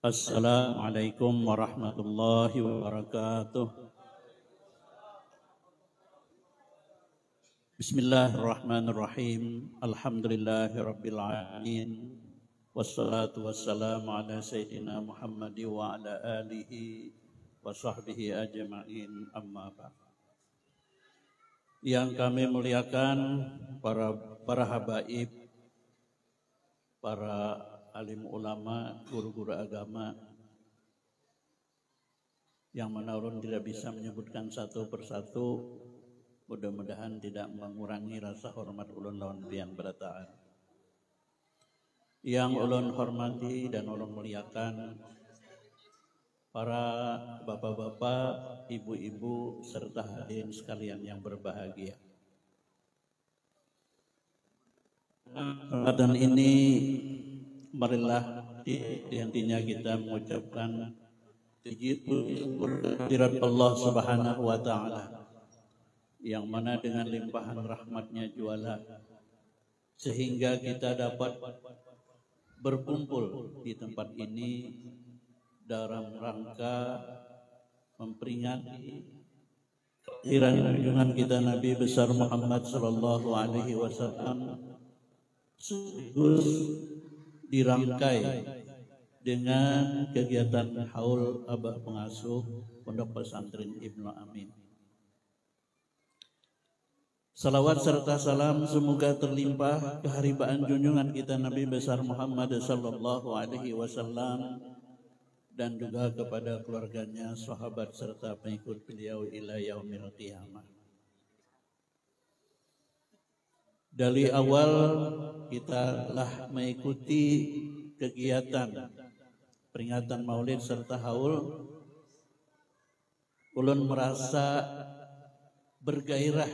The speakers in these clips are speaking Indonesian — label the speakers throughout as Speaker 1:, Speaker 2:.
Speaker 1: Assalamualaikum warahmatullahi wabarakatuh. Bismillahirrahmanirrahim. Alhamdulillahirabbil alamin. Wassalatu wassalamu ala sayyidina Muhammad wa ala alihi wa sahbihi ajma'in. Amma ba'd. Yang kami muliakan para habaib, para alim ulama, guru-guru agama, yang mana ulun tidak bisa menyebutkan satu persatu, mudah-mudahan tidak mengurangi rasa hormat ulun lawan pian berataan. Yang ulun hormati dan ulun muliakan para bapak-bapak, ibu-ibu, serta hadirin sekalian yang berbahagia. Kesempatan ini marilah hentinya kita mengucapkan kehadirat Allah Subhanahu wa Ta'ala, yang mana dengan limpahan rahmatnya juala sehingga kita dapat berkumpul di tempat ini dalam rangka memperingati kelahiran junjungan kita Nabi besar Muhammad sallallahu alaihi wasallam, sekaligus dirangkai dengan kegiatan haul abah pengasuh Pondok Pesantren Ibnu Amin. Salawat serta salam semoga terlimpah keharibaan junjungan kita Nabi besar Muhammad sallallahu alaihi wasallam dan juga kepada keluarganya, sahabat serta pengikut beliau ila yaumil qiyamah. Dari awal kita telah mengikuti kegiatan peringatan Maulid serta haul, ulun merasa bergairah,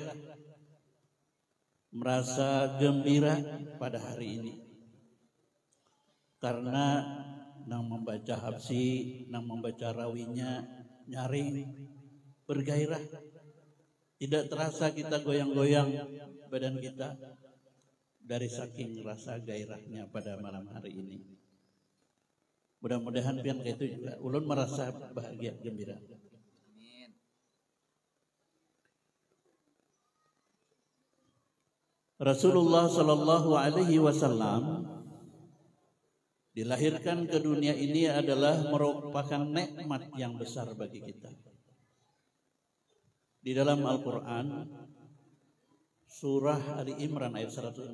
Speaker 1: merasa gembira pada hari ini, karena nang membaca habsi, nang membaca rawinya nyaring, bergairah. Tidak terasa kita goyang-goyang badan kita dari saking rasa gairahnya pada malam hari ini. Mudah-mudahan pian itu juga ulun merasa bahagia gembira. Rasulullah sallallahu alaihi wasallam dilahirkan ke dunia ini adalah merupakan nikmat yang besar bagi kita. Di dalam Al-Quran surah Ali Imran ayat 164,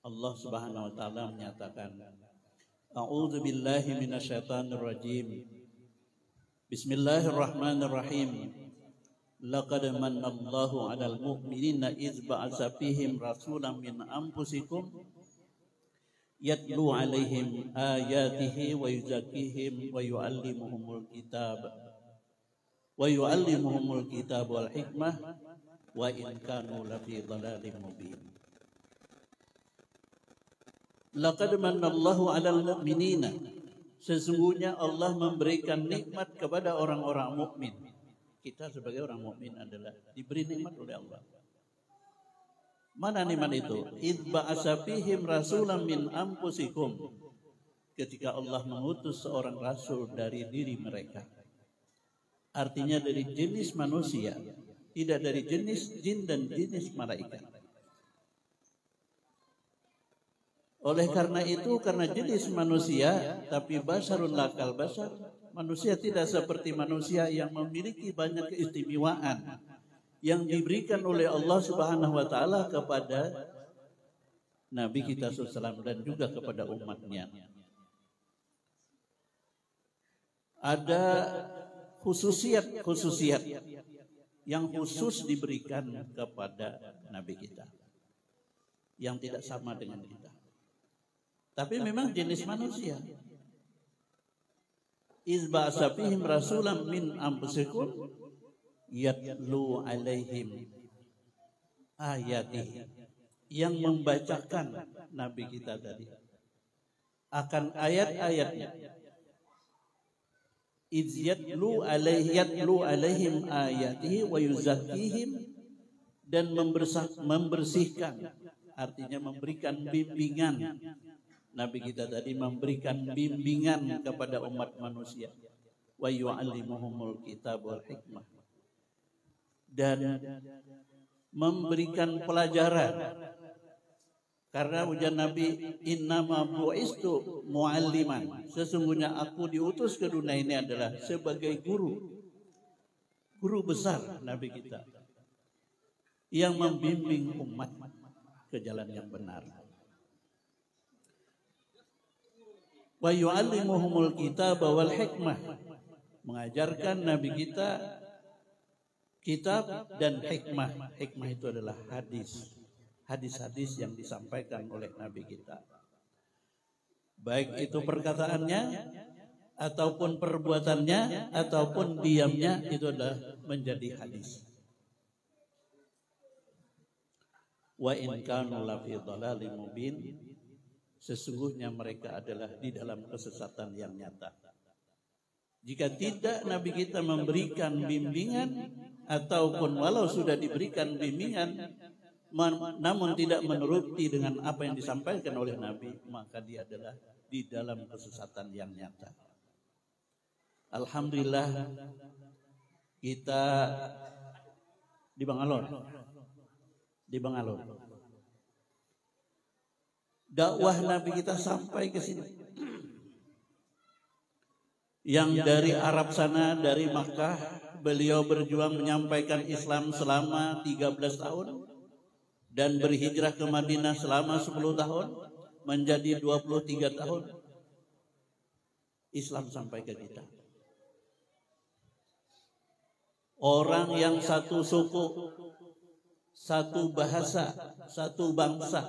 Speaker 1: Allah Subhanahu wa taala menyatakan, A'udzu billahi minasyaitonir rajim. Bismillahirrahmanirrahim. Laqad manallahu 'alal mu'minina idz ba'atsa fihim rasulan min anfusikum yatlu 'alaihim ayatihi wa yuzakkihim wa yu'allimuhumul kitab wal hikmah wa in kanu lafi dhalalin mubin. Laqad manallahu 'alal mu'minina, sesungguhnya Allah memberikan nikmat kepada orang-orang mukmin. Kita sebagai orang mukmin adalah diberi nikmat oleh Allah. Mana nikmat itu? Idz ba'atsa fihim rasulan min anfusikum, ketika Allah mengutus seorang rasul dari diri mereka. Artinya dari jenis manusia, tidak dari jenis jin dan jenis malaikat. Oleh karena itu, karena jenis manusia, tapi basarun lakal basar, manusia tidak seperti manusia yang memiliki banyak keistimewaan yang diberikan oleh Allah Subhanahu wa taala kepada Nabi kita SAW dan juga kepada umatnya. Ada khususiat yang khusus diberikan kepada Nabi kita yang tidak sama dengan kita. Tapi memang jenis manusia. Iz ba'atsa fihim rasulan min anfusikum yatlu alaihim ayatihi, yang membacakan Nabi kita tadi akan ayat-ayatnya. Iz yatlu alaihim ayatihi wa yuzakkihim, dan membersihkan, artinya memberikan bimbingan Nabi kita tadi memberikan bimbingan kepada umat manusia. Wa yu'allimuhumul kitab wal hikmah. Dan memberikan pelajaran. Karena ujar Nabi, innama bu'istu mu'alliman. Sesungguhnya aku diutus ke dunia ini adalah sebagai guru. Guru besar Nabi kita. Yang membimbing umat ke jalan yang benar. Wa yu'allimuhumul kitab wal hikmah. Mengajarkan Nabi kita kitab dan hikmah. Hikmah itu adalah hadis. Hadis-hadis yang disampaikan oleh Nabi kita. Baik itu perkataannya, ataupun perbuatannya, ataupun diamnya, itu adalah menjadi hadis. Wa in kanu lafi dhalalin mubin, sesungguhnya mereka adalah di dalam kesesatan yang nyata. Jika tidak Nabi kita memberikan bimbingan, ataupun walau sudah diberikan bimbingan, namun tidak menuruti dengan apa yang disampaikan oleh Nabi, maka dia adalah di dalam kesesatan yang nyata. Alhamdulillah kita di Bangalore. Dakwah Nabi kita sampai ke sini. Yang dari Arab sana, dari Makkah, beliau berjuang menyampaikan Islam selama 13 tahun. Dan berhijrah ke Madinah selama 10 tahun, menjadi 23 tahun. Islam sampai ke kita. Orang yang satu suku, satu bahasa, satu bangsa.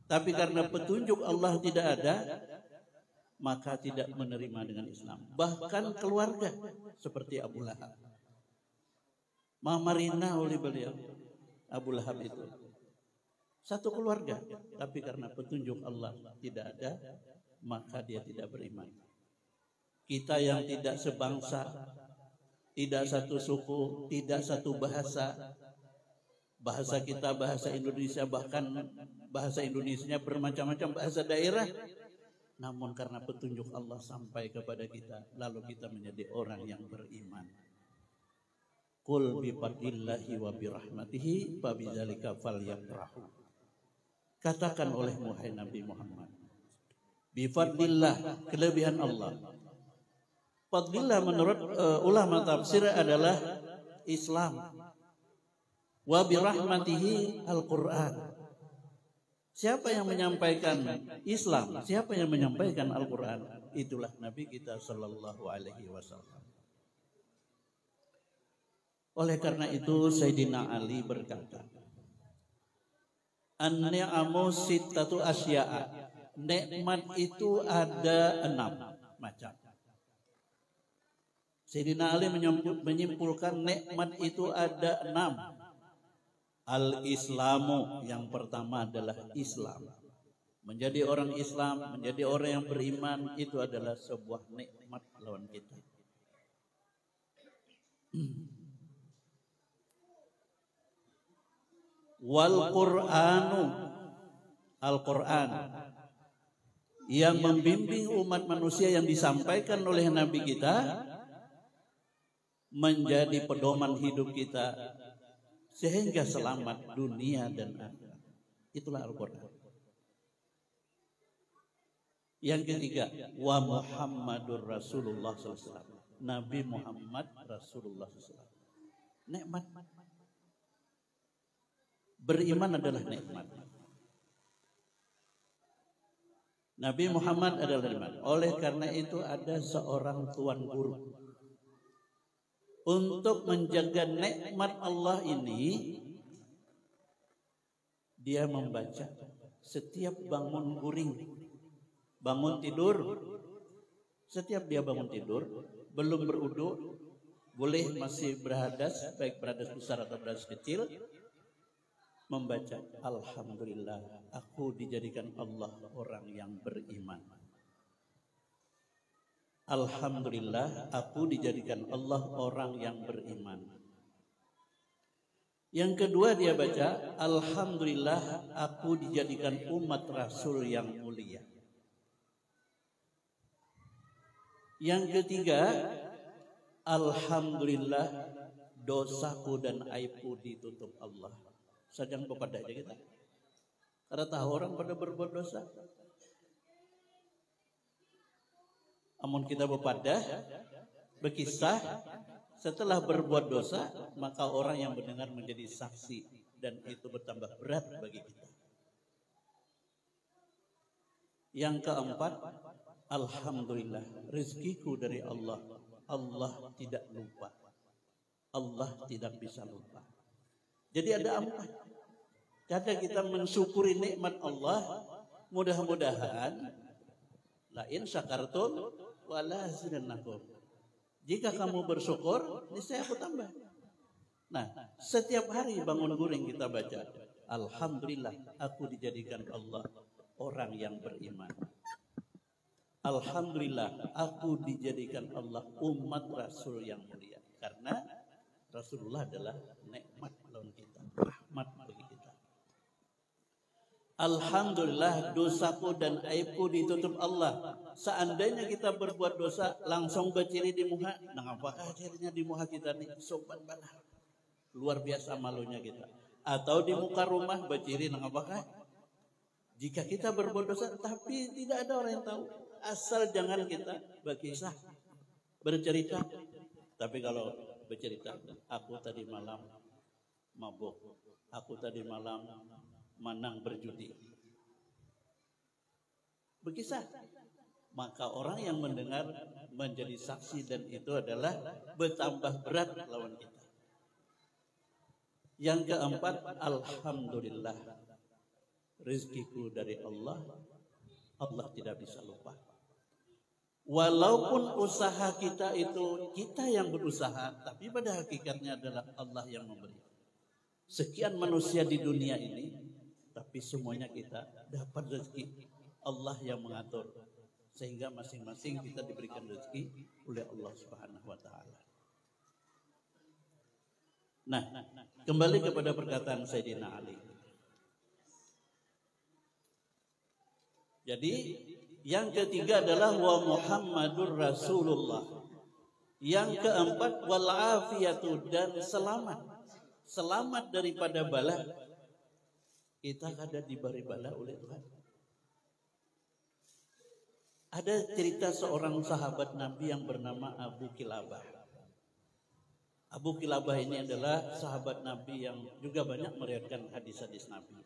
Speaker 1: Tapi karena petunjuk Allah tidak ada, maka tidak menerima dengan Islam. Bahkan keluarga seperti Abu Lahab. Mamarina oleh beliau. Abu Lahab itu satu keluarga, tapi karena petunjuk Allah tidak ada, maka dia tidak beriman. Kita yang tidak sebangsa, tidak satu suku, tidak satu bahasa, bahasa kita bahasa Indonesia, bahkan bahasa Indonesianya bermacam-macam bahasa daerah, namun karena petunjuk Allah sampai kepada kita, lalu kita menjadi orang yang beriman. Qul bi fadlillahi wa bi rahmatihi fa bidzalika falyafrahu. Katakan oleh wahai Nabi Muhammad, bi fadlillah, kelebihan Allah. Fadlillah menurut ulama tafsir adalah Islam. Wa bi rahmatihi Al-Qur'an. Siapa yang menyampaikan Islam? Siapa yang menyampaikan Al-Qur'an? Itulah Nabi kita sallallahu alaihi wasallam. Oleh karena itu Sayyidina Ali berkata, an-ni'amu sittatu asya'a. Nikmat itu ada 6 macam. Sayyidina Ali menyimpulkan nikmat itu ada 6. Al-Islamu, yang pertama adalah Islam. Menjadi orang Islam, menjadi orang yang beriman, itu adalah sebuah nikmat lawan kita. Wal Qur'anu, Al-Quran, yang membimbing umat manusia yang disampaikan oleh Nabi kita, menjadi pedoman hidup kita sehingga selamat dunia dan akhirat. Itulah Al-Quran. Yang ketiga, wa Muhammadur Rasulullah SAW. Nabi Muhammad Rasulullah SAW. Nikmat. Beriman adalah nikmat. Nabi Muhammad adalah nikmat. Oleh karena itu ada seorang tuan guru. Untuk menjaga nikmat Allah ini, dia membaca setiap bangun guring, bangun tidur. Setiap dia bangun tidur, belum berudu, boleh masih berhadas, baik berhadas besar atau berhadas kecil, membaca alhamdulillah aku dijadikan Allah orang yang beriman. Alhamdulillah aku dijadikan Allah orang yang beriman. Yang kedua dia baca, alhamdulillah aku dijadikan umat Rasul yang mulia. Yang ketiga, alhamdulillah dosaku dan aibku ditutup Allah. Sajang pepada aja kita. Karena tahu orang pada berbuat dosa. Amun kita bepada, berkisah, setelah berbuat dosa, maka orang yang mendengar menjadi saksi dan itu bertambah berat bagi kita. Yang keempat, alhamdulillah, rezekiku dari Allah. Allah tidak lupa. Allah tidak bisa lupa. Jadi ada empat. Kadang kita mensyukuri nikmat Allah, mudah-mudahan la in syakartum wa la azidannakum. Jika kamu bersyukur, niscaya aku tambah. Nah, setiap hari bangun guring kita baca, alhamdulillah aku dijadikan Allah orang yang beriman. Alhamdulillah aku dijadikan Allah umat Rasul yang mulia. Karena Rasulullah adalah nikmat lawan kita, rahmat bagi kita. Alhamdulillah dosaku dan aibku ditutup Allah. Seandainya kita berbuat dosa langsung berciri di muka, nah apakah cirinya di muka kita nih? Sopan banget. Luar biasa malunya kita. Atau di muka rumah berciri, nah apakah? Jika kita berbuat dosa tapi tidak ada orang yang tahu. Asal jangan kita berkisah, bercerita. Tapi kalau bercerita, aku tadi malam mabuk, aku tadi malam menang berjudi, berkisah, maka orang yang mendengar menjadi saksi dan itu adalah bertambah berat lawan kita. Yang keempat, alhamdulillah rezekiku dari Allah, Allah tidak bisa lupa. Walaupun usaha kita itu kita yang berusaha, tapi pada hakikatnya adalah Allah yang memberi. Sekian manusia di dunia ini, tapi semuanya kita dapat rezeki Allah yang mengatur, sehingga masing-masing kita diberikan rezeki oleh Allah Subhanahu wa taala. Nah, kembali kepada perkataan Sayyidina Ali. Jadi yang ketiga adalah wa Muhammadur Rasulullah. Yang keempat wal afiyatu, dan selamat. Selamat daripada bala. Kita kada diberi bala oleh Tuhan. Ada cerita seorang sahabat Nabi yang bernama Abu Kilabah. Abu Kilabah ini adalah sahabat Nabi yang juga banyak meriwayatkan hadis-hadis Nabi.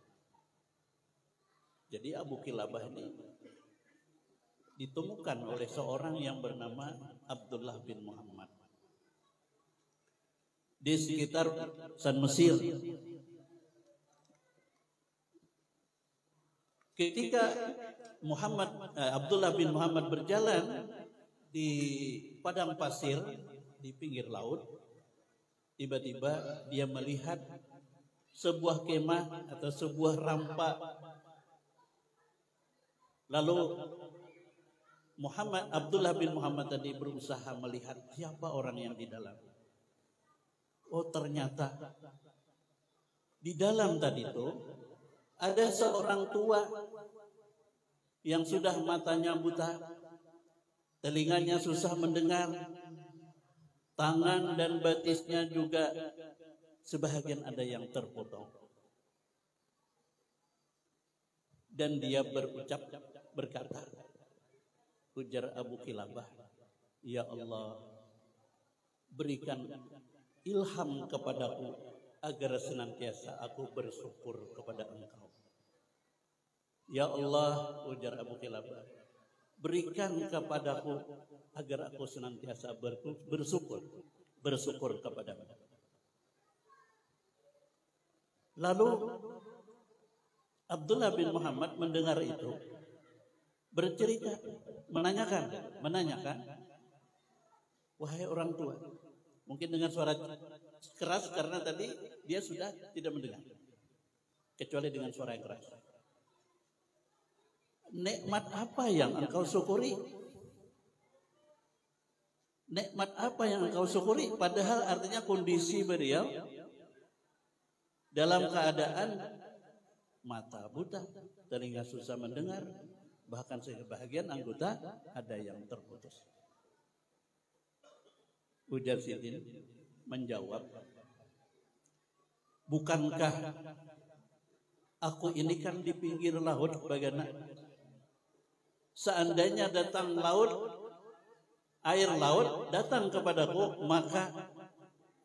Speaker 1: Jadi Abu Kilabah ini ditemukan oleh seorang yang bernama Abdullah bin Muhammad di sekitar San Mesir. Ketika Abdullah bin Muhammad berjalan di padang pasir di pinggir laut, tiba-tiba dia melihat sebuah kemah atau sebuah rampa. Lalu Abdullah bin Muhammad tadi berusaha melihat siapa orang yang di dalam. Oh, ternyata di dalam tadi itu ada seorang tua yang sudah matanya buta, telinganya susah mendengar, tangan dan batisnya juga sebahagian ada yang terpotong. Dan dia berkata, ujar Abu Kilabah, ya Allah, berikan ilham kepadaku agar senantiasa aku bersyukur kepada Engkau. Ya Allah, ujar Abu Kilabah, berikan kepadaku agar aku senantiasa bersyukur kepadamu. Lalu Abdullah bin Muhammad mendengar itu, bercerita, menanyakan, wahai orang tua, mungkin dengan suara keras karena tadi dia sudah tidak mendengar, kecuali dengan suara yang keras. Nikmat apa yang engkau syukuri? Nikmat apa yang engkau syukuri? Padahal artinya kondisi beliau dalam keadaan mata buta, telinga susah mendengar, bahkan sebagian anggota ada yang terputus. Ujar Sidin menjawab, bukankah aku ini kan di pinggir laut bagaimana? Seandainya datang laut, air laut datang kepadaku, maka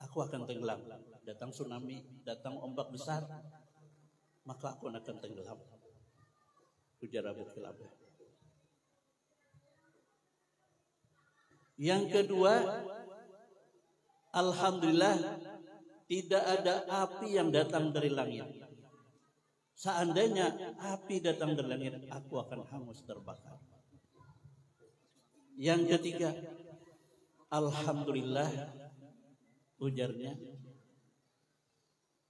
Speaker 1: aku akan tenggelam. Datang tsunami, datang ombak besar, maka aku akan tenggelam. Ujar Abu Kilabah. Yang kedua, alhamdulillah tidak ada api yang datang dari langit. Seandainya api datang dari langit, aku akan hangus terbakar. Yang ketiga, alhamdulillah, ujarnya,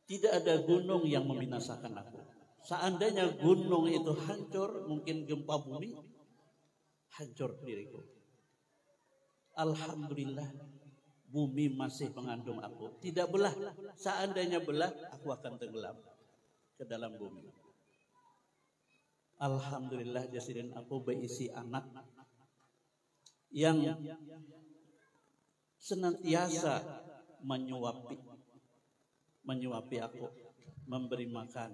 Speaker 1: tidak ada gunung yang membinasakan aku. Seandainya gunung itu hancur, mungkin gempa bumi, hancur diriku. Alhamdulillah, bumi masih mengandung aku. Tidak belah. Seandainya belah, aku akan tenggelam ke dalam bumi. Alhamdulillah, jasirin aku berisi anak yang senantiasa menyuapi aku, memberi makan,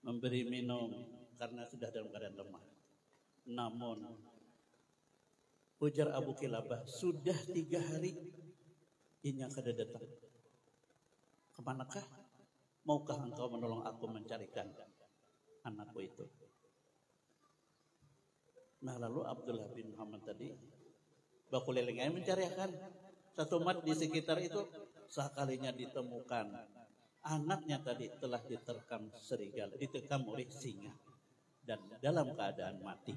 Speaker 1: memberi minum karena sudah dalam keadaan lemah. Namun ujar Abu Kilabah, sudah 3 hari ini kada datang. Kemanakah? Maukah engkau menolong aku mencarikan anakku itu? Nah, lalu Abdullah bin Muhammad tadi baku lelengnya mencarikan satu mat di sekitar itu, sekalinya ditemukan anaknya tadi telah diterkam serigala, diterkam oleh singa dan dalam keadaan mati.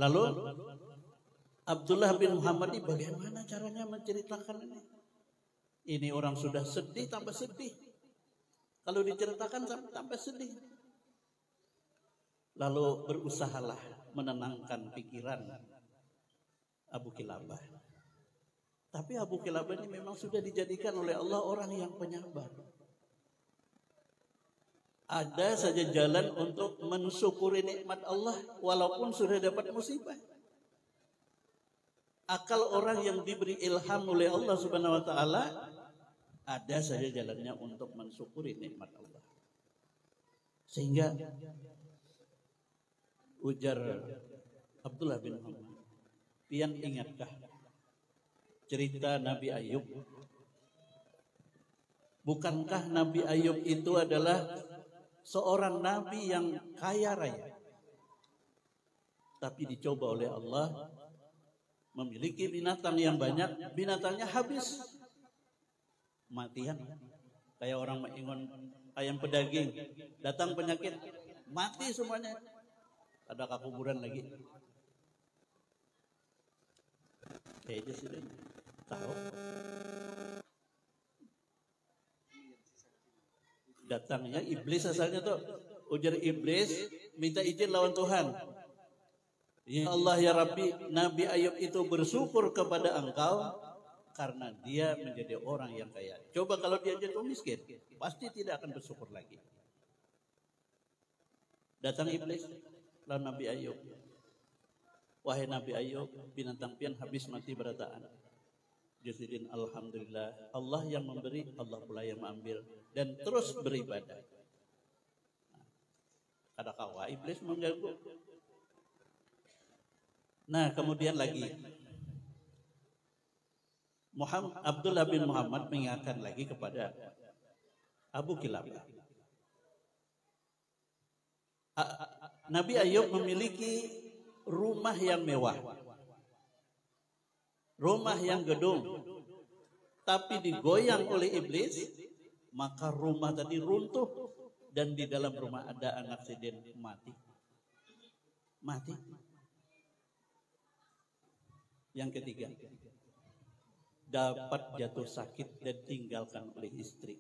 Speaker 1: Lalu Abdullah bin Muhammad ini bagaimana caranya menceritakan ini? Ini orang sudah sedih tambah sedih. Kalau diceritakan tambah sedih. Lalu berusahalah menenangkan pikiran Abu Kilabah. Tapi Abu Kilabah ini memang sudah dijadikan oleh Allah orang yang penyabar. Ada saja jalan untuk mensyukuri nikmat Allah walaupun sudah dapat musibah. Akal orang yang diberi ilham oleh Allah Subhanahu wa taala, ada saja jalannya untuk mensyukuri nikmat Allah. Sehingga ujar Abdullah bin Muhammad, pian ingatkah cerita Nabi Ayub? Bukankah Nabi Ayub itu adalah seorang nabi yang kaya raya, tapi dicoba oleh Allah, memiliki binatang yang banyak, binatangnya habis, matian. Kayak orang mengingon ayam pedaging, datang penyakit, mati semuanya. Ada kuburan lagi. Kayaknya sudah tahu. Datangnya iblis asalnya tuh, ujar iblis minta izin lawan Tuhan. Ya Allah ya Rabbi, Nabi Ayub itu bersyukur kepada engkau karena dia menjadi orang yang kaya. Coba kalau dia jatuh miskin, pasti tidak akan bersyukur lagi. Datang iblis lawan Nabi Ayub. Wahai Nabi Ayub, binatang pian habis mati berataan. Jazidin alhamdulillah, Allah yang memberi, Allah pula yang mengambil, dan terus beribadah. Ada kawa iblis mengganggu. Nah, kemudian lagi Abdullah bin Muhammad mengingatkan lagi kepada Abu Kilabah. Nabi Ayub memiliki rumah yang mewah, rumah yang gedung, tapi digoyang oleh iblis, maka rumah tadi runtuh dan di dalam rumah ada anak Sidin mati. Yang ketiga, dapat jatuh sakit dan tinggalkan oleh istri.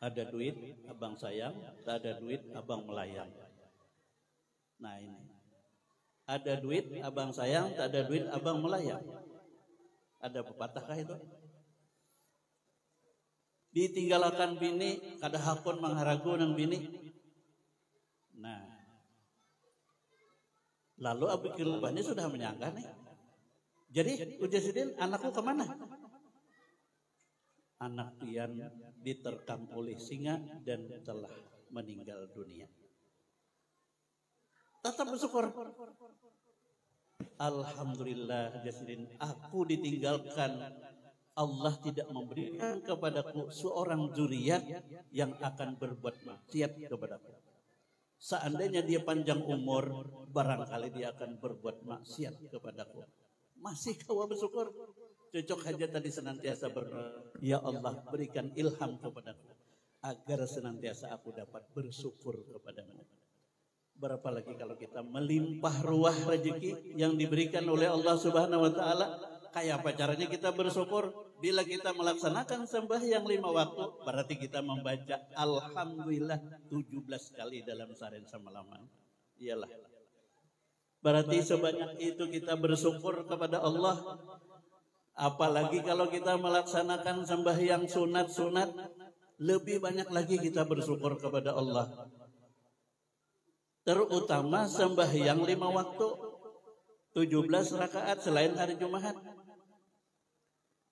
Speaker 1: Ada duit, abang sayang, tak ada duit, abang melayang. Nah ini, Ada duit abang sayang, tak ada duit abang melayang. Ada pepatahkah itu? Ditinggalkan bini, kada hakun mengharagu nang bini. Nah, lalu Abu Kilbani sudah menyangka nih. Jadi ujar sidin, anakku kemana? Anak pian diterkam oleh singa dan telah meninggal dunia. Tetap bersyukur. Alhamdulillah Jasidin, aku ditinggalkan. Allah tidak memberikan kepadaku seorang zuriat yang akan berbuat maksiat kepadaku. Seandainya dia panjang umur, barangkali dia akan berbuat maksiat kepadaku. Masih kau bersyukur? Cocok aja tadi senantiasa berdoa, ya Allah berikan ilham kepadaku agar senantiasa aku dapat bersyukur kepadamu. Berapa lagi kalau kita melimpah ruah rezeki yang diberikan oleh Allah Subhanahu wa taala, kayak apa caranya kita bersyukur? Bila kita melaksanakan sembahyang 5 waktu, berarti kita membaca alhamdulillah 17 kali dalam seharian semalaman. Iyalah. Berarti sebanyak itu kita bersyukur kepada Allah. Apalagi kalau kita melaksanakan sembahyang sunat-sunat, lebih banyak lagi kita bersyukur kepada Allah. Terutama sembahyang 5 waktu, 17 rakaat selain hari Jumat.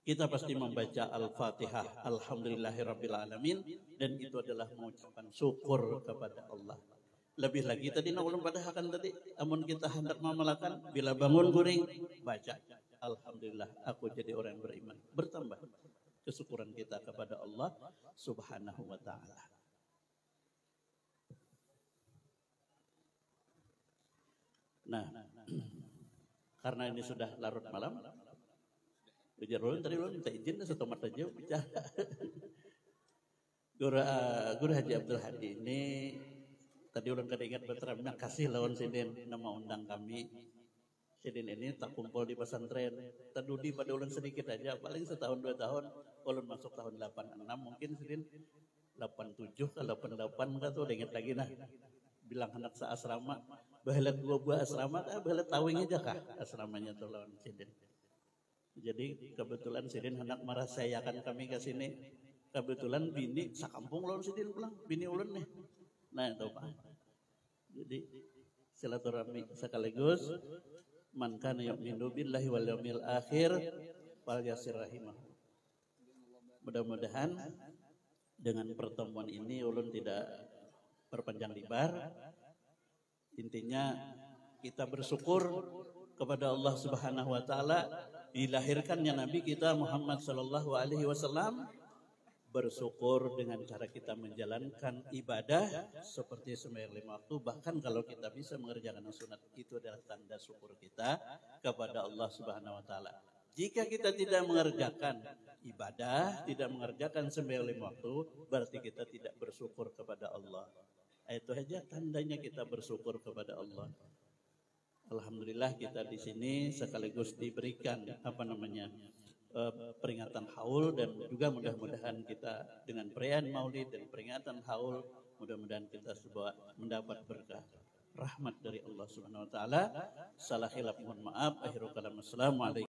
Speaker 1: Kita pasti membaca Al-Fatihah, Alhamdulillahirrabbilalamin, dan itu adalah mengucapkan syukur kepada Allah. Lebih lagi tadi nak ulun pada akan tadi, amun kita hendak memalakan, bila bangun guring, baca Alhamdulillah, aku jadi orang yang beriman. Bertambah kesyukuran kita kepada Allah Subhanahu wa ta'ala. Nah, karena ini sudah larut malam, ujar ulun tadi ulun minta izin setomat aja bicara. Guru Haji Abdul Hadi ini tadi ulun kada ingat berterima kasih lawan sidin nama undang kami. Sidin ini tak kumpul di pesantren, terdudi pada ulun sedikit aja, paling setahun 2 tahun. Ulun masuk tahun 86, mungkin sidin 87 ke 88 kan tuh ingat lagi nah. Bilang anak seasrama, bahelat 2 buah asrama, bahelat tawing aja kah asramanya tuh lawan sidin. Jadi kebetulan sidin hendak merasayakan kami ke sini. Kebetulan bini sakampung lawan sidin pulang, bini ulun nih. Nah itu Pak. Jadi silaturahmi sekaligus man kana yu'minu billahi wal yaumil akhir fal yasir rahimah. Mudah-mudahan dengan pertemuan ini ulun tidak berpanjang lebar. Intinya kita bersyukur kepada Allah Subhanahu wa taala dilahirkannya Nabi kita Muhammad sallallahu alaihi wasallam. Bersyukur dengan cara kita menjalankan ibadah seperti sembahyang 5 waktu, bahkan kalau kita bisa mengerjakan sunat, itu adalah tanda syukur kita kepada Allah Subhanahu wa taala. Jika kita tidak mengerjakan ibadah, tidak mengerjakan sembahyang 5 waktu, berarti kita tidak bersyukur kepada Allah. Itu aja tandanya kita bersyukur kepada Allah. Alhamdulillah kita di sini sekaligus diberikan peringatan haul, dan juga mudah-mudahan kita dengan perayaan Maulid dan peringatan haul, mudah-mudahan kita semua mendapat berkah rahmat dari Allah Subhanahu wa taala. Salah khilaf mohon maaf. Akhirul kalam. Assalamualaikum.